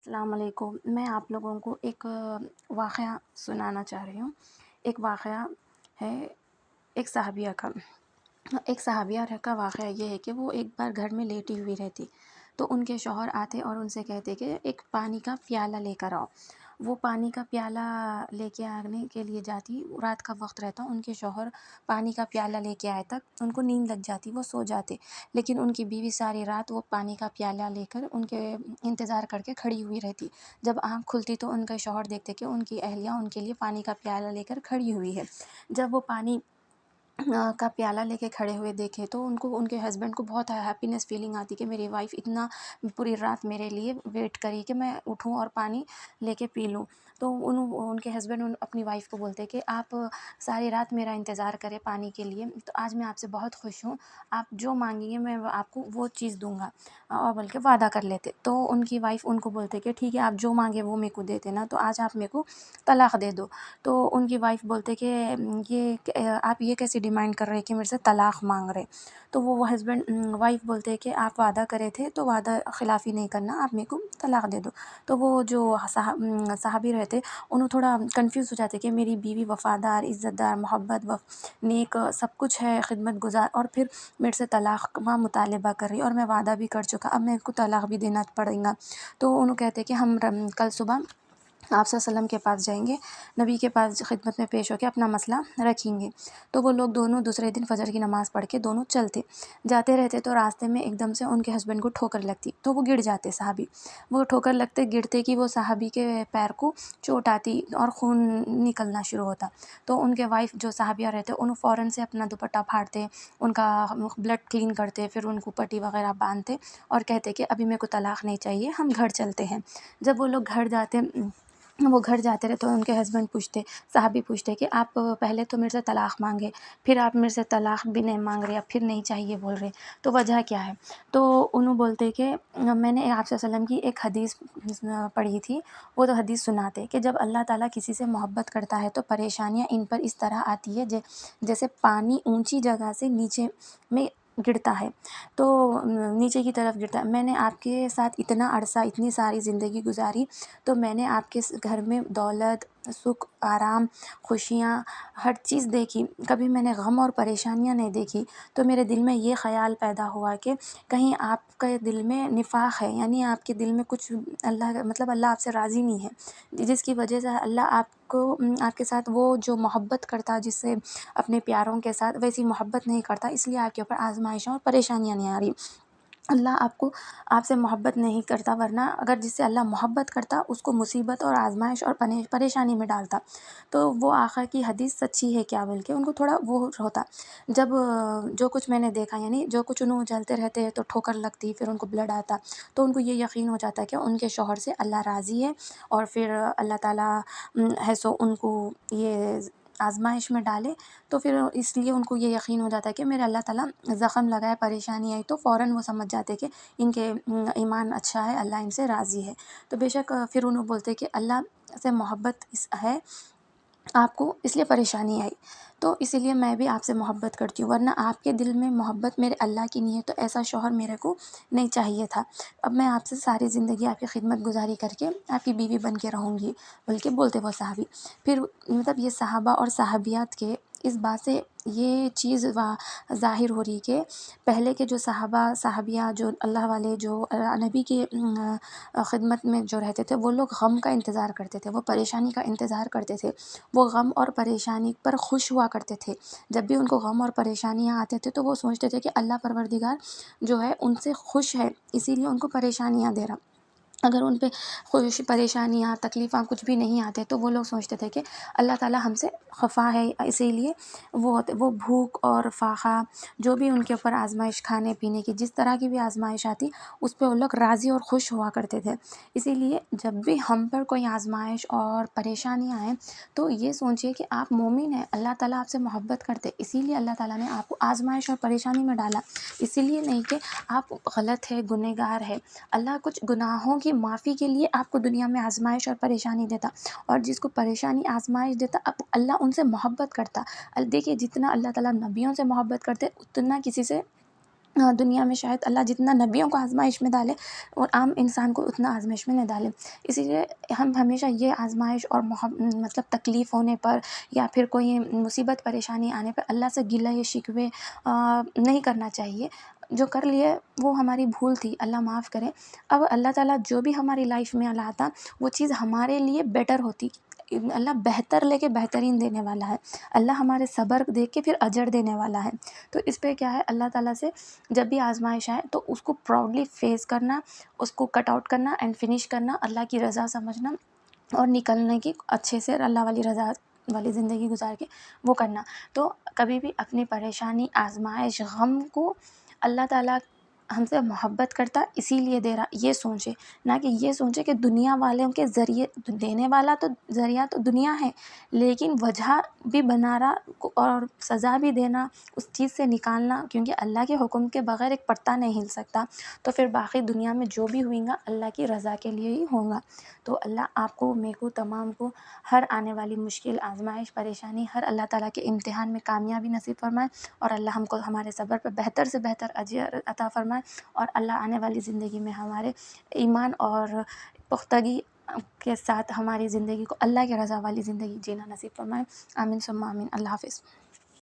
السلام علیکم۔ میں آپ لوگوں کو ایک واقعہ سنانا چاہ رہی ہوں۔ ایک واقعہ ہے ایک صحابیہ کا۔ ایک صحابیہ کا واقعہ یہ ہے کہ وہ ایک بار گھر میں لیٹی ہوئی رہتی، تو ان کے شوہر آتے اور ان سے کہتے کہ ایک پانی کا پیالہ لے کر آؤ۔ وہ پانی کا پیالہ لے کے آنے کے لیے جاتی، رات کا وقت رہتا، ان کے شوہر پانی کا پیالہ لے کے آئے تک ان کو نیند لگ جاتی، وہ سو جاتے، لیکن ان کی بیوی ساری رات وہ پانی کا پیالہ لے کر ان کے انتظار کر کے کھڑی ہوئی رہتی۔ جب آنکھ کھلتی تو ان کے شوہر دیکھتے کہ ان کی اہلیہ ان کے لیے پانی کا پیالہ لے کر کھڑی ہوئی ہے۔ جب وہ پانی کا پیالہ لے کے کھڑے ہوئے دیکھے تو ان کے ہسبینڈ کو بہت ہیپینس فیلنگ آتی کہ میری وائف اتنا پوری رات میرے لیے ویٹ کری کہ میں اٹھوں اور پانی لے کے پی لوں۔ تو ان کے ہسبینڈ اپنی وائف کو بولتے کہ آپ ساری رات میرا انتظار کرے پانی کے لیے، تو آج میں آپ سے بہت خوش ہوں، آپ جو مانگیں گے میں آپ کو وہ چیز دوں گا، اور بلکہ وعدہ کر لیتے۔ تو ان کی وائف ان کو بولتے کہ ٹھیک ہے، آپ جو مانگے وہ میرے کو دیتے نا، تو آج آپ میرے کو طلاق دے دو۔ تو ان کی وائف بولتے کہ آپ یہ کیسی ڈیمانڈ کر رہے کہ میرے سے طلاق مانگ رہے؟ تو وہ ہسبینڈ وائف بولتے کہ آپ وعدہ کرے تھے تو وعدہ خلافی نہیں کرنا، آپ میرے کو طلاق دے دو۔ تو وہ جو صحابی رہتے انہوں تھوڑا کنفیوز ہو جاتے کہ میری بیوی وفادار، عزت دار، محبت، نیک، سب کچھ ہے، خدمت گزار، اور پھر میرے سے طلاق کا مطالبہ کر رہی، اور میں وعدہ بھی کر چکا، اب میرے کو طلاق بھی دینا پڑے گا۔ تو انہوں کہتے کہ ہم کل صبح آپ صلی اللہ علیہ وسلم کے پاس جائیں گے، نبی کے پاس خدمت میں پیش ہو کے اپنا مسئلہ رکھیں گے۔ تو وہ لوگ دونوں دوسرے دن فجر کی نماز پڑھ کے دونوں چلتے جاتے رہتے، تو راستے میں ایک دم سے ان کے ہسبینڈ کو ٹھوکر لگتی، تو وہ گر جاتے صحابی۔ وہ ٹھوکر لگتے گرتے کہ وہ صحابی کے پیر کو چوٹ آتی اور خون نکلنا شروع ہوتا۔ تو ان کے وائف جو صحابیہ رہتے انہوں فوراً سے اپنا دوپٹہ پھاڑتے، ان کا بلڈ کلین کرتے، پھر ان کو پٹی وغیرہ باندھتے اور کہتے کہ ابھی میرے کو طلاق نہیں چاہیے، ہم گھر چلتے ہیں۔ جب وہ لوگ وہ گھر جاتے رہے تو ان کے ہسبینڈ صحابی پوچھتے کہ آپ پہلے تو میرے سے طلاق مانگے، پھر آپ میرے سے طلاق بھی نہیں مانگ رہے، اب پھر نہیں چاہیے بول رہے، تو وجہ کیا ہے؟ تو انہوں بولتے کہ میں نے آپ صلی اللہ علیہ وسلم کی ایک حدیث پڑھی تھی، وہ تو حدیث سناتے کہ جب اللہ تعالیٰ کسی سے محبت کرتا ہے تو پریشانیاں ان پر اس طرح آتی ہے جیسے پانی اونچی جگہ سے نیچے میں گرتا ہے، تو نیچے کی طرف گرتا ہے۔ میں نے آپ کے ساتھ اتنا عرصہ، اتنی ساری زندگی گزاری، تو میں نے آپ کے گھر میں دولت، سکھ، آرام، خوشیاں، ہر چیز دیکھی، کبھی میں نے غم اور پریشانیاں نہیں دیکھی۔ تو میرے دل میں یہ خیال پیدا ہوا کہ کہیں آپ کے دل میں نفاق ہے، یعنی آپ کے دل میں کچھ اللہ آپ سے راضی نہیں ہے، جس کی وجہ سے اللہ آپ کے ساتھ وہ جو محبت کرتا، جس سے اپنے پیاروں کے ساتھ ویسی محبت نہیں کرتا، اس لیے آپ کے اوپر آزمائشیں اور پریشانیاں نہیں آ رہی۔ اللہ آپ سے محبت نہیں کرتا، ورنہ اگر جس سے اللہ محبت کرتا اس کو مصیبت اور آزمائش اور پریشانی میں ڈالتا۔ تو وہ آقا کی حدیث سچی ہے کیا بول کے ان کو تھوڑا وہ ہوتا۔ جب جو کچھ میں نے دیکھا، یعنی جو کچھ انہوں چلتے رہتے ہیں تو ٹھوکر لگتی، پھر ان کو بلڈ آتا، تو ان کو یہ یقین ہو جاتا کہ ان کے شوہر سے اللہ راضی ہے، اور پھر اللہ تعالیٰ ہے سو ان کو یہ آزمائش میں ڈالے، تو پھر اس لیے ان کو یہ یقین ہو جاتا ہے کہ میرے اللہ تعالیٰ زخم لگائے، پریشانی آئی تو فوراً وہ سمجھ جاتے کہ ان کے ایمان اچھا ہے، اللہ ان سے راضی ہے۔ تو بے شک پھر انہوں بولتے کہ اللہ سے محبت ہے آپ کو، اس لیے پریشانی آئی، تو اسی لیے میں بھی آپ سے محبت کرتی ہوں، ورنہ آپ کے دل میں محبت میرے اللہ کی نہیں ہے تو ایسا شوہر میرے کو نہیں چاہیے تھا۔ اب میں آپ سے ساری زندگی آپ کی خدمت گزاری کر کے آپ کی بیوی بن کے رہوں گی، بلکہ بولتے وہ صحابی۔ پھر یہ صحابہ اور صحابیات کے اس بات سے یہ چیز ظاہر ہو رہی کہ پہلے کے جو صحابہ صحابیہ جو اللہ والے جو نبی کی خدمت میں جو رہتے تھے، وہ لوگ غم کا انتظار کرتے تھے، وہ پریشانی کا انتظار کرتے تھے، وہ غم اور پریشانی پر خوش ہوا کرتے تھے۔ جب بھی ان کو غم اور پریشانیاں آتے تھے تو وہ سوچتے تھے کہ اللہ پروردگار جو ہے ان سے خوش ہے، اسی لیے ان کو پریشانیاں دے رہا۔ اگر ان پہ پریشانیاں، تکلیفاں کچھ بھی نہیں آتے تو وہ لوگ سوچتے تھے کہ اللہ تعالیٰ ہم سے خفا ہے، اسی لیے وہ بھوک اور فاقہ، جو بھی ان کے اوپر آزمائش، کھانے پینے کی جس طرح کی بھی آزمائش آتی، اس پہ وہ لوگ راضی اور خوش ہوا کرتے تھے۔ اسی لیے جب بھی ہم پر کوئی آزمائش اور پریشانیاں آئیں تو یہ سوچیے کہ آپ مومن ہیں، اللہ تعالیٰ آپ سے محبت کرتے، اسی لیے اللہ تعالیٰ نے آپ کو آزمائش اور پریشانی میں ڈالا، اسی لیے نہیں کہ آپ غلط ہے، گنہگار ہے۔ اللہ کچھ گناہوں کی معافی کے لیے آپ کو دنیا میں آزمائش اور پریشانی دیتا، اور جس کو پریشانی آزمائش دیتا اب اللہ ان سے محبت کرتا۔ دیکھیے جتنا اللہ تعالیٰ نبیوں سے محبت کرتے اتنا کسی سے دنیا میں شاید اللہ جتنا نبیوں کو آزمائش میں ڈالے اور عام انسان کو اتنا آزمائش میں نہ ڈالے. اسی لیے ہم ہمیشہ یہ آزمائش اور مطلب تکلیف ہونے پر یا پھر کوئی مصیبت پریشانی آنے پر اللہ سے گلہ شکوے نہیں کرنا چاہیے. جو کر لیے وہ ہماری بھول تھی، اللہ معاف کرے. اب اللہ تعالیٰ جو بھی ہماری لائف میں لاتا وہ چیز ہمارے لیے بیٹر ہوتی. اللہ بہتر لے کے بہترین دینے والا ہے. اللہ ہمارے صبر دیکھ کے پھر اجر دینے والا ہے. تو اس پہ کیا ہے، اللہ تعالیٰ سے جب بھی آزمائش آئے تو اس کو پراؤڈلی فیس کرنا، اس کو کٹ آؤٹ کرنا اینڈ فنش کرنا، اللہ کی رضا سمجھنا اور نکلنے کی اچھے سے اللہ والی رضا والی زندگی گزار کے وہ کرنا. تو کبھی بھی اپنی پریشانی، آزمائش، غم کو اللہ تعالیٰ ہم سے محبت کرتا اسی لیے دے رہا یہ سوچے، نہ کہ یہ سوچے کہ دنیا والوں کے ذریعے دینے والا تو ذریعہ تو دنیا ہے، لیکن وجہ بھی بنا رہا اور سزا بھی دینا، اس چیز سے نکالنا، کیونکہ اللہ کے حکم کے بغیر ایک پتا نہیں ہل سکتا. تو پھر باقی دنیا میں جو بھی ہوئیں گا اللہ کی رضا کے لیے ہی ہوگا. تو اللہ آپ کو، میرے کو، تمام کو ہر آنے والی مشکل، آزمائش، پریشانی، ہر اللہ تعالیٰ کے امتحان میں کامیابی نصیب فرمائے، اور اللہ ہم کو ہمارے صبر پہ بہتر سے بہتر اجر عطا فرمائے، اور اللہ آنے والی زندگی میں ہمارے ایمان اور پختگی کے ساتھ ہماری زندگی کو اللہ کے رضا والی زندگی جینا نصیب فرمائے. آمین ثم آمین. اللہ حافظ.